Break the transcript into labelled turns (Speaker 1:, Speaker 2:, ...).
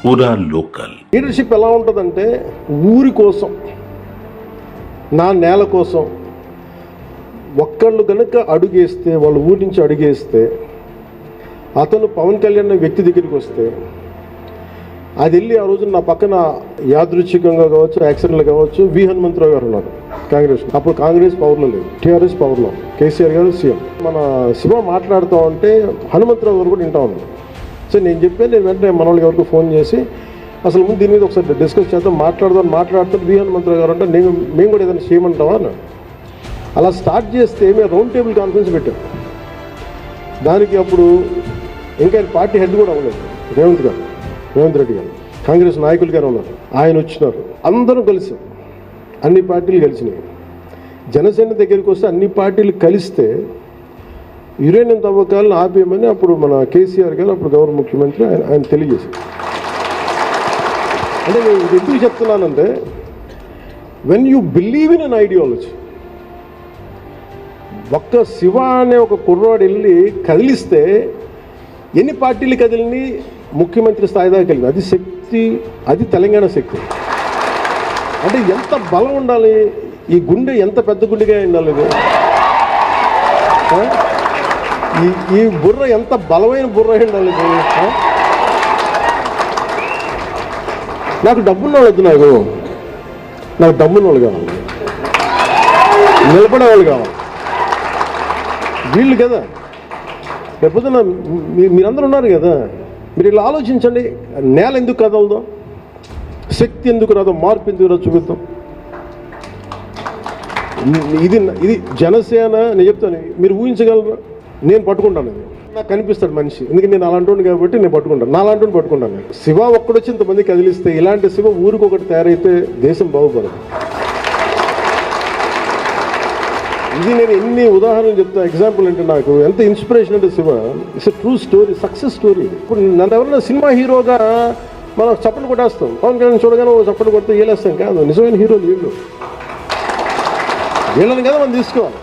Speaker 1: పూరా local.
Speaker 2: Leadership ఎలా ఉంటుందంటే, ఊరి కోసం, నా నేల కోసం ఒక్కళ్ళు కనుక అడుగేస్తే, వాళ్ళ ఊరి నుంచి అడుగేస్తే, అతను పవన్ కళ్యాణ్ అనే వ్యక్తి దగ్గరికి వస్తే, అది వెళ్ళి ఆ రోజు నా పక్కన యాదృచ్ఛికంగా కావచ్చు, యాక్సిడెంట్లు కావచ్చు, వి హనుమంతరావు గారు ఉన్నారు కాంగ్రెస్. అప్పుడు కాంగ్రెస్ పవర్లో లేదు, టీఆర్ఎస్ పవర్లో, కేసీఆర్ గారు సీఎం. మన శివ మాట్లాడుతూ ఉంటే హనుమంతరావు గారు కూడా వింటా ఉన్నారు. సో నేను చెప్పాను, నేను వెంటనే మన వాళ్ళకి ఎవరికి ఫోన్ చేసి అసలు ముందు దీని మీద ఒకసారి డిస్కస్ చేద్దాం, మాట్లాడుతూ వి హనుమంతరావు గారు అంటే మేము కూడా ఏదైనా చేయమంటావా అన్నాడు. అలా స్టార్ట్ చేస్తే మేము రౌండ్ టేబుల్ కాన్ఫరెన్స్ పెట్టాం. దానికి అప్పుడు ఇంకా ఆయన పార్టీ హెడ్ కూడా అవ్వలేదు, రేవంత్ రెడ్డి గారు, కాంగ్రెస్ నాయకులు గారు ఉన్నారు, ఆయన వచ్చినారు, అందరూ కలిసాం, అన్ని పార్టీలు కలిసినాయి. జనసేన దగ్గరికి వస్తే అన్ని పార్టీలు కలిస్తే యురేనియం తవ్వకాలను ఆపేయమని అప్పుడు మన కేసీఆర్ గారు, అప్పుడు గౌరవ ముఖ్యమంత్రి, ఆయన తెలియజేశారు. అంటే నేను ఇది ఎందుకు చెప్తున్నానంటే, when you believe in an ideology, ఒక్క శివ అనే ఒక కుర్రాడు వెళ్ళి కదిలిస్తే ఎన్ని పార్టీలు కదిలిని ముఖ్యమంత్రి స్థాయి దాకా వెళ్ళింది. అది శక్తి, అది తెలంగాణ శక్తి. అంటే ఎంత బలం ఉండాలి, ఈ గుండె ఎంత పెద్ద గుండెగా ఉండాలి, ఈ బుర్ర ఎంత బలమైన బుర్ర ఉండాలి. నాకు డబ్బున్న వాళ్ళు వద్దు, నాకు డబ్బున్న వాళ్ళు కావాలి, నిలబడేవాళ్ళు కావాలి. వీళ్ళు కదా రేపొద్దున మీరందరూ ఉన్నారు కదా, మీరు ఇలా ఆలోచించండి, నేల ఎందుకు కదలదో, శక్తి ఎందుకు రాదో, మార్పు ఎందుకు రాదో చూపిద్దాం. ఇది జనసేన. నేను చెప్తాను, మీరు ఊహించగలరా? నేను పట్టుకుంటాను, అది నాకు కనిపిస్తాడు మనిషి, ఎందుకంటే నేను అలాంటి కాబట్టి నేను పట్టుకుంటాను, నా అలాంటి పట్టుకుంటాను. శివ ఒక్కడొచ్చి ఇంతమంది కదిలిస్తే, ఇలాంటి శివ ఊరికొకటి తయారైతే దేశం బాగుపడదు. ఇది నేను ఎన్ని ఉదాహరణలు చెప్తా, ఎగ్జాంపుల్ అంటే నాకు ఎంత ఇన్స్పిరేషన్ అంటే Shiva it's a true story, success story. ఇప్పుడు నన్ను ఎవరైనా సినిమా హీరోగా మనం చప్పట్లు కొట్టేస్తాం, పవన్ కళ్యాణ్ చూడగానే చప్పట్లు కొడితే ఏలేస్తాం కాదు, నిజమైన హీరోలు వీళ్ళని కదా మనం తీసుకోవాలి.